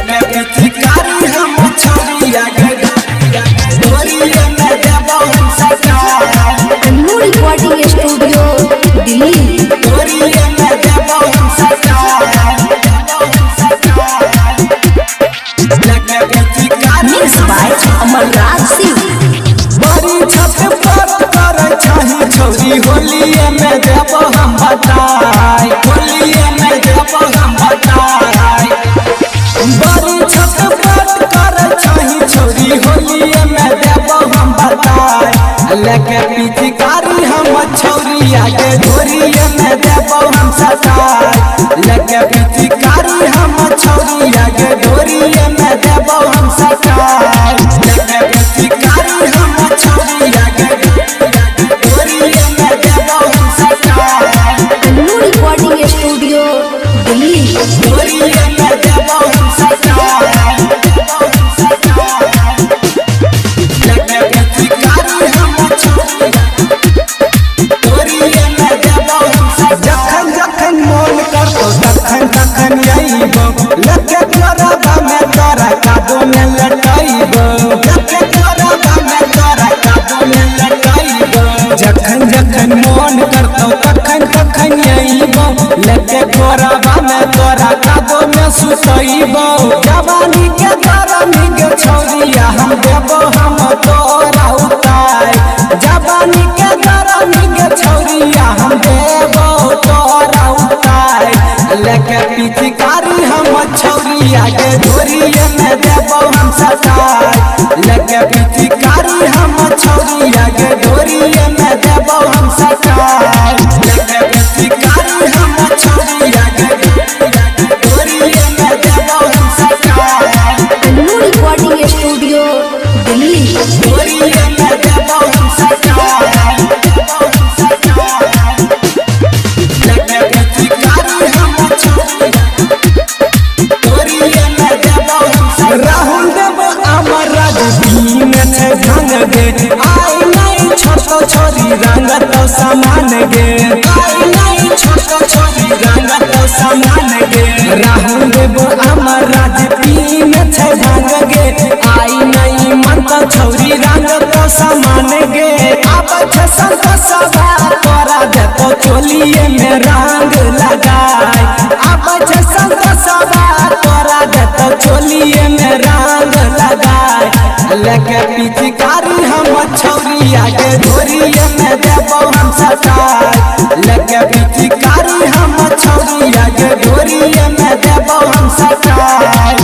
लगे पिचकारी हम छौरिया के डोरिया में देबो हम सटाई। Annu recording studio Delhi. डोरिया में देबो हम सटाई। लगे पिचकारी मिक्स बाय अमरराज सिंह। बड़ी छत पर करे छही छौरी होलिए में देबो हम बताई। होलिए में देबो हम बताई। बड़ी छत पर करे छही छौरी होलिए में देबो हम बताई। लेके पिचकारी हम छौरिया के डोरिए में देबो हम सटाई। लेके पिचकारी हम छौरिया के डोरिए में देबो हम सटाई। लेके पिचकारी हम छौरिया के डोरिए में देबो हम सटाई। Annu recording studio Delhi. डोरिए में देबो हम सटाई। लेके पिचकारी हम छौरिया डोरिए में देबो हम सटाई। जखन जखन मोन करतो तखन तखन अइबो। लेके तोरा में तोरा कादो में लटाइबो। लेके तोरा में तोरा कादो में लटाइबो। जखन जखन मोन करतो तखन तखन अइबो। लेके तोरा में तोरा कादो में सुतइबो। जवानी के गरमी के छौरिया हम देबो हम तोरा उतार। जवानी के गरमी के छौरिया हम देबो तोरा उतार। लेके पिचकारी हम छौरिया के डोरिए में देबो हम सटाई। लेके पिचकारी हम छौरिया के डोरिए में देबो हम सटाई। लेके पिचकारी हम छौरिया के डोरिए में देबो हम सटाई। Annu recording studio Delhi. डोरिए में देबो हम सटाई। लेके पिचकारी हम छौरिया डोरिए में देबो हम सटाई। राहुल देव अमर राजदीन छे भांग गे। आई नहीं छोटो छोरी रंग तो समान गे। आई नहीं छोटो छोरी रंग तो समान गे। राहुल देव अमर राजदीन छे भांग गे। आई नहीं मन तो छोरी रंग तो समान गे। अब छे संत सभा तोरा दे तो चोलिए में रंग लगाई। अब छे संत सभा तोरा दे तो चोलिए में रंग लगाई। लेके पिचकारी हम छौरिया के डोरिए में देबो हम सटाई। लेके पिचकारी हम छौरिया के डोरिए में देबो हम सटाई।